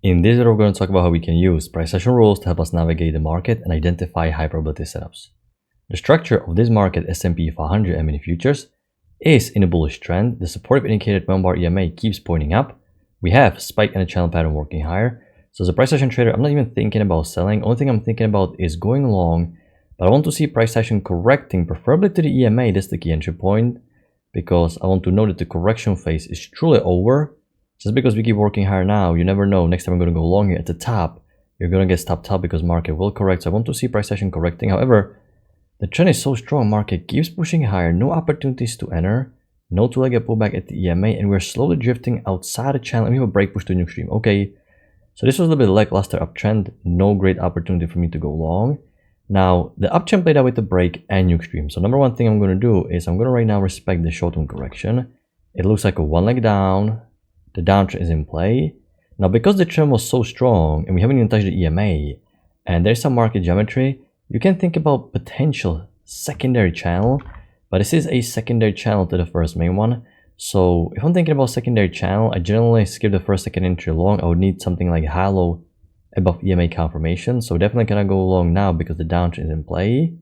In this video, we're going to talk about how we can use price action rules to help us navigate the market and identify high probability setups. The structure of this market S&P 500 M&A futures is in a bullish trend. The supportive indicated 1-bar EMA keeps pointing up. We have spike and a channel pattern working higher. So as a price action trader, I'm not even thinking about selling. Only thing I'm thinking about is going long. But I want to see price action correcting, preferably to the EMA. That's the key entry point, because I want to know that the correction phase is truly over. Just because we keep working higher now, you never know. Next time I'm going to go long here at the top, you're going to get stopped up because market will correct. So I want to see price action correcting. However, the trend is so strong, market keeps pushing higher, no opportunities to enter, no two-legged pullback at the EMA, and we're slowly drifting outside the channel. And we have a break push to a new extreme. Okay, so this was a little bit lackluster uptrend, no great opportunity for me to go long. Now, the uptrend played out with the break and new extreme. So number one thing I'm going to do is I'm going to right now respect the short-term correction. It looks like a one leg down. The downtrend is in play. Now, because the trend was so strong and we haven't even touched the EMA and there's some market geometry, you can think about potential secondary channel, but this is a secondary channel to the first main one. So if I'm thinking about secondary channel, I generally skip the first, second entry long. I would need something like high-low above EMA confirmation. So definitely gonna go long now because the downtrend is in play.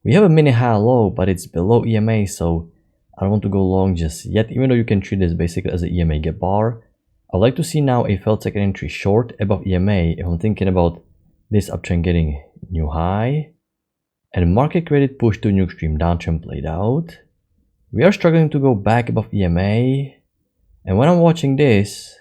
We have a mini high-low, but it's below EMA, so I don't want to go long just yet, even though you can treat this basically as an EMA gap bar. I'd like to see now a failed second entry short above EMA if I'm thinking about this uptrend getting new high. And market credit push to new extreme, downtrend played out. We are struggling to go back above EMA. And when I'm watching this,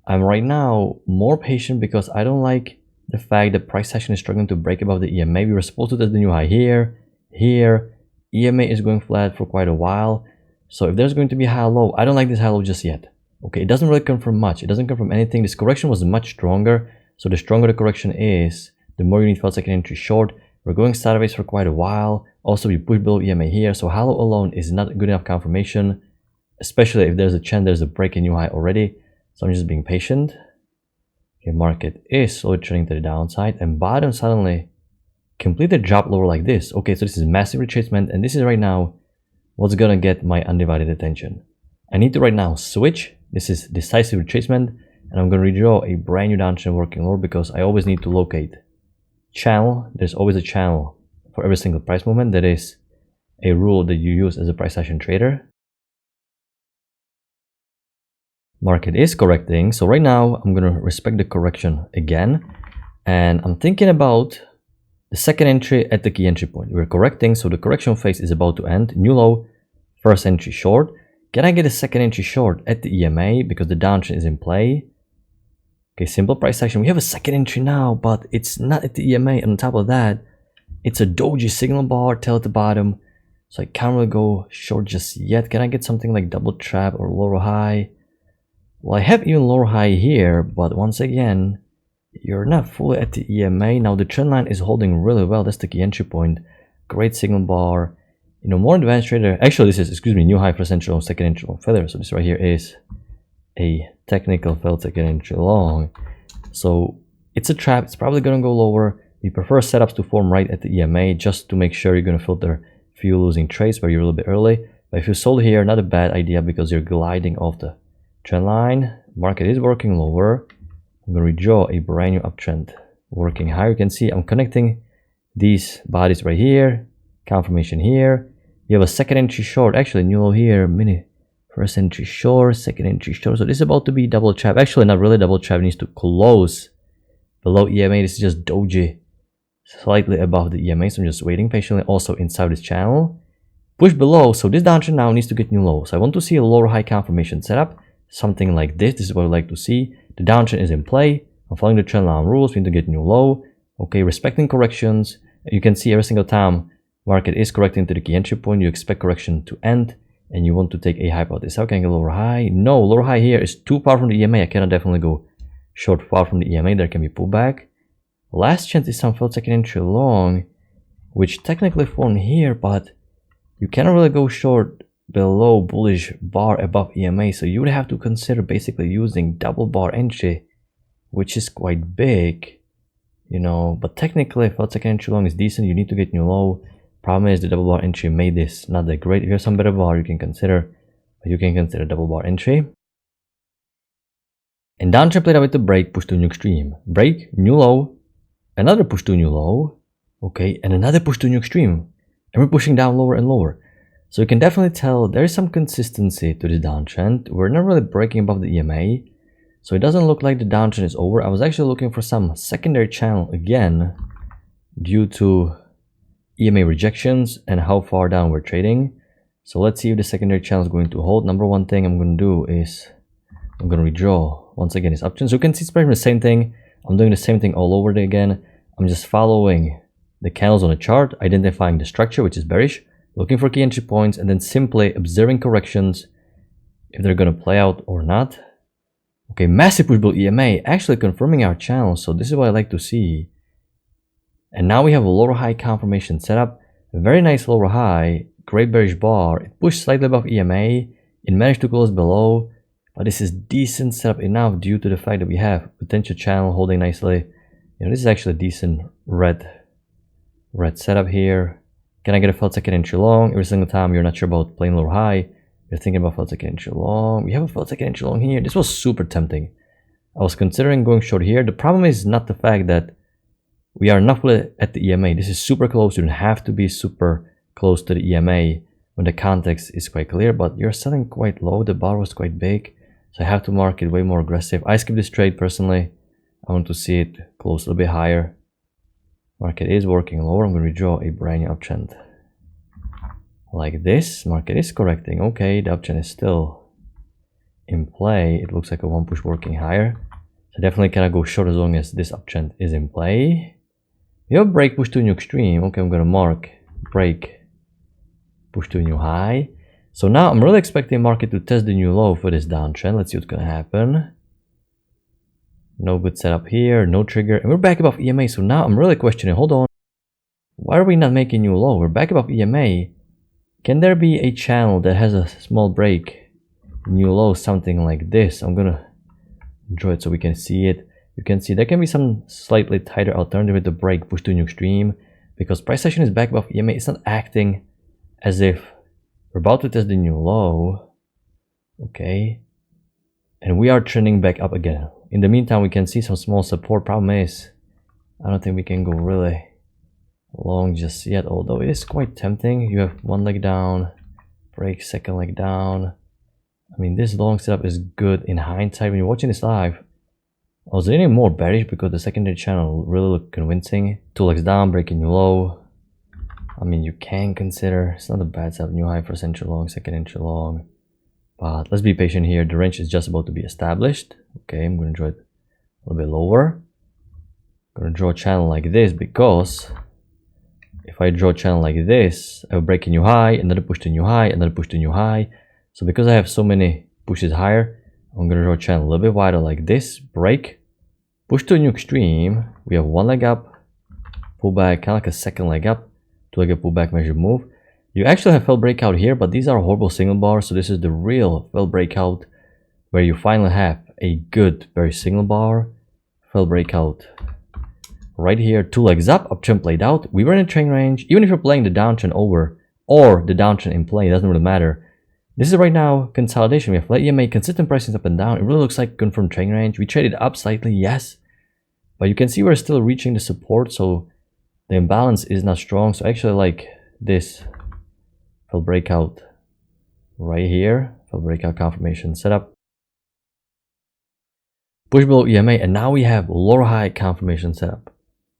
I'm right now more patient because I don't like the fact that price action is struggling to break above the EMA. We were supposed to test the new high here, here. EMA is going flat for quite a while. So if there's going to be high low, I don't like this high low just yet. Okay, it doesn't really confirm much. It doesn't confirm anything. This correction was much stronger. So the stronger the correction is, the more you need failed second entry short. We're going sideways for quite a while. Also, we push below EMA here. So high low alone is not good enough confirmation, especially if there's a chance there's a break in new high already. So I'm just being patient. Okay, market is slowly trending to the downside and bottom suddenly completed drop lower like this. Okay, so this is massive retracement, and this is right now what's gonna get my undivided attention. I need to right now switch. This is decisive retracement, and I'm gonna redraw a brand new downtrend working lower because I always need to locate channel. There's always a channel for every single price movement. That is a rule that you use as a price action trader. Market is correcting, so right now I'm gonna respect the correction again, and I'm thinking about the second entry at the key entry point. We're correcting, so the correction phase is about to end. New low, first entry short. Can I get a second entry short at the EMA because the downtrend is in play? Okay, simple price action. We have a second entry now, but it's not at the EMA. And on top of that, it's a doji signal bar, tail at the bottom. So I can't really go short just yet. Can I get something like double trap or lower high? Well, I have even lower high here, but once again, you're not fully at the EMA. Now the trend line is holding really well. That's the key entry point. Great signal bar. You know, more advanced trader. Actually, this is, excuse me, new high first entry long, second entry long feather. So this right here is a technical failed second entry long. So it's a trap. It's probably going to go lower. We prefer setups to form right at the EMA just to make sure you're going to filter few losing trades where you're a little bit early. But if you sold here, not a bad idea because you're gliding off the trend line. Market is working lower. I'm going to redraw a brand new uptrend working higher. You can see I'm connecting these bodies right here. Confirmation here. You have a second entry short. Actually, new low here. Mini first entry short, second entry short. So this is about to be double trap. Actually, not really double trap. It needs to close below EMA. This is just doji slightly above the EMA. So I'm just waiting patiently. Also inside this channel. Push below. So this downtrend now needs to get new low. So I want to see a lower high confirmation setup. Something like this. This is what I like to see. The downtrend is in play. I'm following the trend line rules. We need to get new low. Okay, respecting corrections. You can see every single time market is correcting to the key entry point, you expect correction to end and you want to take a high out this. How can I get lower high? No, lower high here is too far from the EMA. I cannot definitely go short far from the EMA. There can be pullback. Last chance is some failed second entry long, which technically formed here, but you cannot really go short below bullish bar above EMA. So you would have to consider basically using double bar entry, which is quite big, you know, but technically failed second entry long is decent. You need to get new low. Problem is the double bar entry made this not that great. If you have some better bar, you can consider double bar entry. And downtrend played out with the break, push to new extreme. Break, new low, another push to new low, okay, and another push to new extreme. And we're pushing down lower and lower. So you can definitely tell there is some consistency to this downtrend. We're not really breaking above the EMA. So it doesn't look like the downtrend is over. I was actually looking for some secondary channel again due to EMA rejections and how far down we're trading. So let's see if the secondary channel is going to hold. Number one thing I'm going to do is I'm going to redraw once again this option. So you can see it's pretty much the same thing. I'm doing the same thing all over again. I'm just following the candles on the chart, identifying the structure, which is bearish, looking for key entry points, and then simply observing corrections if they're going to play out or not. Okay, massive push below EMA, actually confirming our channel. So this is what I like to see. And now we have a lower high confirmation setup. A very nice lower high, great bearish bar. It pushed slightly above EMA. It managed to close below. But this is decent setup enough due to the fact that we have potential channel holding nicely. You know, this is actually a decent red setup here. Can I get a felt second entry long? Every single time you're not sure about playing lower high, you're thinking about felt second entry long. We have a felt second entry long here. This was super tempting. I was considering going short here. The problem is not the fact that we are not at the EMA. This is super close. You don't have to be super close to the EMA when the context is quite clear, but you're selling quite low. The bar was quite big, so I have to mark it way more aggressive. I skip this trade personally. I want to see it close a little bit higher. Market is working lower. I'm going to redraw a brand new uptrend. Like this, market is correcting. Okay, the uptrend is still in play. It looks like a one push working higher. So definitely cannot go short as long as this uptrend is in play. You have break, push to a new extreme. Okay, I'm going to mark break, push to a new high. So now I'm really expecting market to test the new low for this downtrend. Let's see what's going to happen. No good setup here, no trigger, and we're back above EMA. So now I'm really questioning, hold on, why are we not making new low? We're back above EMA. Can there be a channel that has a small break, new low, something like this? I'm gonna draw it so we can see it. You can see there can be some slightly tighter alternative with the break, push to a new extreme, because price action is back above EMA. It's not acting as if we're about to test the new low. Okay, and we are trending back up again. In the meantime, we can see some small support. Problem is, I don't think we can go really long just yet, although it is quite tempting. You have one leg down, break, second leg down. I mean, this long setup is good in hindsight. When you're watching this live, I was leaning more bearish because the secondary channel really looked convincing. Two legs down, breaking new low. I mean, you can consider, it's not a bad setup. New high, first entry long, second entry long. But let's be patient here. The range is just about to be established. Okay, I'm going to draw it a little bit lower. I'm going to draw a channel like this because if I draw a channel like this, I will break a new high, another push to new high, another push to new high. So because I have so many pushes higher, I'm going to draw a channel a little bit wider like this. Break, push to a new extreme. We have one leg up, pull back, kind of like a second leg up, two leg up, pull back, measure move. You actually have failed breakout here, but these are horrible signal bars. So this is the real failed breakout where you finally have a good, very signal bar. Failed breakout right here, two legs up, uptrend played out. We were in a trend range. Even if you're playing the downtrend over or the downtrend in play, it doesn't really matter. This is right now consolidation. We have flat EMA, consistent pricing up and down. It really looks like confirmed trend range. We traded up slightly, yes, but you can see we're still reaching the support, so the imbalance is not strong. So actually, like this failed breakout right here, failed breakout confirmation setup, push below EMA, and now we have lower high confirmation setup,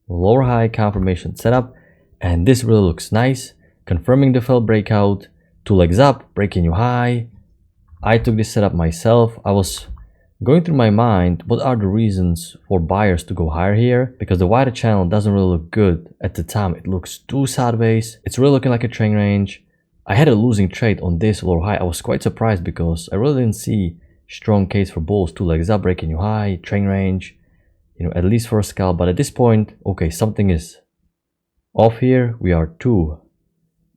lower high confirmation setup, and this really looks nice, confirming the failed breakout. Two legs up, breaking new high. I took this setup myself. I was going through my mind, what are the reasons for buyers to go higher here? Because the wider channel doesn't really look good at the time. It looks too sideways. It's really looking like a trend range. I had a losing trade on this lower high. I was quite surprised because I really didn't see strong case for bulls. Two legs up, breaking new high, trend range, you know, at least for a scalp. But at this point, okay, something is off here. We are too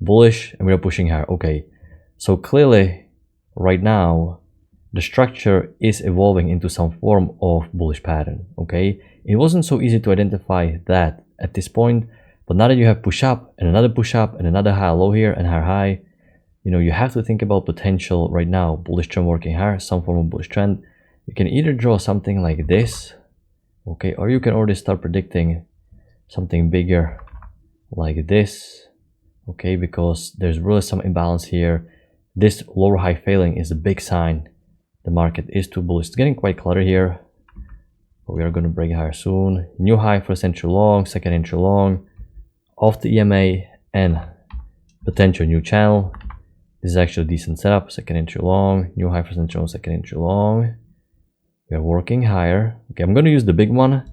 bullish and we are pushing higher. Okay, so clearly right now the structure is evolving into some form of bullish pattern. Okay, it wasn't so easy to identify that at this point, but now that you have push up and another push up and another high low here and higher high, you know, you have to think about potential right now. Bullish trend working higher, some form of bullish trend. you can either draw something like this, okay, or you can already start predicting something bigger like this, okay, because there's really some imbalance here. This lower high failing is a big sign the market is too bullish. It's getting quite cluttered here, but we are going to break higher soon. New high first entry long, second entry long off the EMA and potential new channel. This is actually a decent setup. Second entry long, new high first entry long, second entry long. We are working higher. Okay, I'm going to use the big one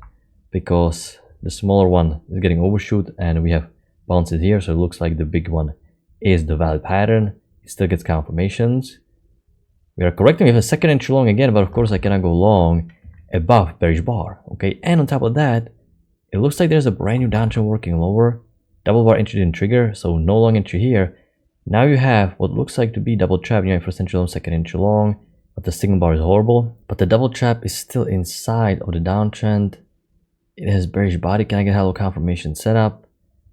because the smaller one is getting overshoot and we have bounces here, so it looks like the big one is the valid pattern. It still gets confirmations. We are correcting. We have a second entry long again, but of course I cannot go long above bearish bar. Okay, and on top of that, it looks like there's a brand new downtrend working lower. Double bar entry didn't trigger, so no long entry here. Now you have what looks like to be double trap. You have first entry long, second entry long, but the signal bar is horrible. But the double trap is still inside of the downtrend. It has bearish body. Can I get hello confirmation setup?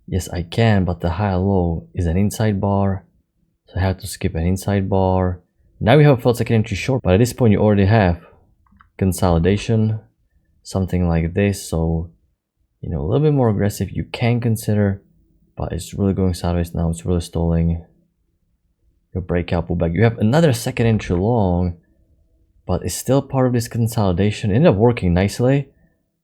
Yes, I can, but the high low is an inside bar, so I have to skip an inside bar. Now we have a failed second entry short, but at this point you already have consolidation, something like this. So, you know, a little bit more aggressive you can consider, but it's really going sideways now. It's really stalling. Your breakout pullback. You have another second entry long, but it's still part of this consolidation. It ended up working nicely.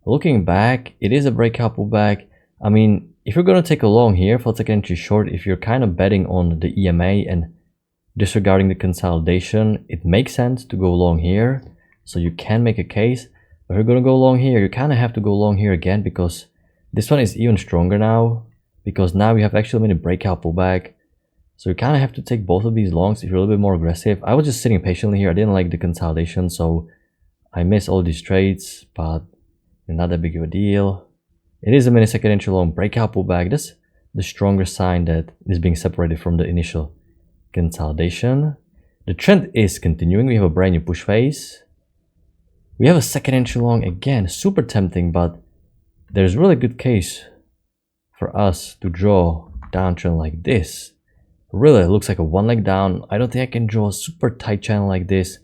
Looking back, it is a breakout pullback. I mean, if you're going to take a long here for second entry short, if you're kind of betting on the EMA and disregarding the consolidation, it makes sense to go long here. So you can make a case. But if you're going to go long here, you kind of have to go long here again, because this one is even stronger now, because now we have actually made a breakout pullback. So you kind of have to take both of these longs if you're a little bit more aggressive. I was just sitting patiently here. I didn't like the consolidation, so I missed all these trades, but not that big of a deal. It is a mini second entry long breakout pullback. That's the stronger sign that it is being separated from the initial consolidation. The trend is continuing. We have a brand new push phase. We have a second entry long again. Super tempting, but there's really good case for us to draw downtrend like this. Really, it looks like a one leg down. I don't think I can draw a super tight channel like this.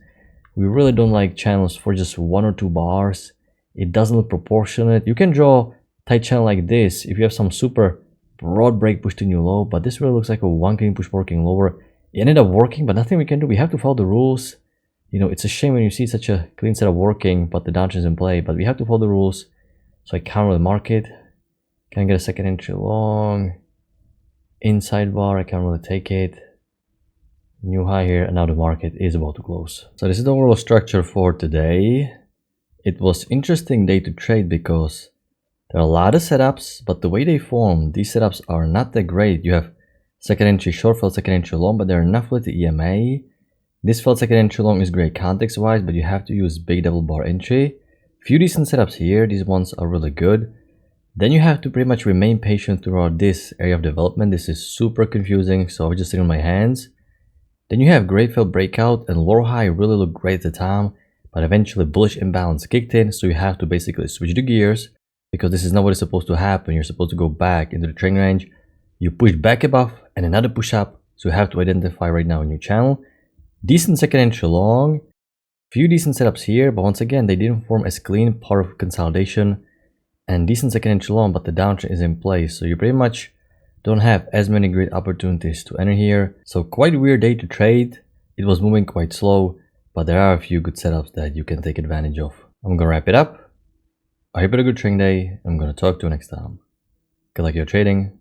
We really don't like channels for just 1 or 2 bars. It doesn't look proportionate. You can draw tight channel like this if you have some super broad break push to new low, but this really looks like a one clean push working lower. It ended up working, but nothing we can do. We have to follow the rules. You know, it's a shame when you see such a clean setup working, but the downtrend is in play. But we have to follow the rules. So I counter the market. Can I get a second entry long? Inside bar, I can't really take it. New high here, and now the market is about to close. So this is the overall structure for today. It was an interesting day to trade because there are a lot of setups, but the way they form, these setups are not that great. You have second entry short, failed second entry long, but they're enough with the EMA. This failed second entry long is great context wise, but you have to use big double bar entry. Few decent setups here. These ones are really good. Then you have to pretty much remain patient throughout this area of development. This is super confusing, so I was just sitting on my hands. Then you have great failed breakout, and lower high really looked great at the time, but eventually bullish imbalance kicked in, so you have to basically switch the gears, because this is not what is supposed to happen. You're supposed to go back into the trend range. You push back above and another push up, so you have to identify right now a new channel. Decent second entry long, few decent setups here, but once again they didn't form as clean part of consolidation. And decent second entry long, but the downtrend is in place, so you pretty much don't have as many great opportunities to enter here. So quite weird day to trade. It was moving quite slow, but there are a few good setups that you can take advantage of. I'm gonna wrap it up. I hope you had a good trading day. I'm gonna talk to you next time. Good luck your trading.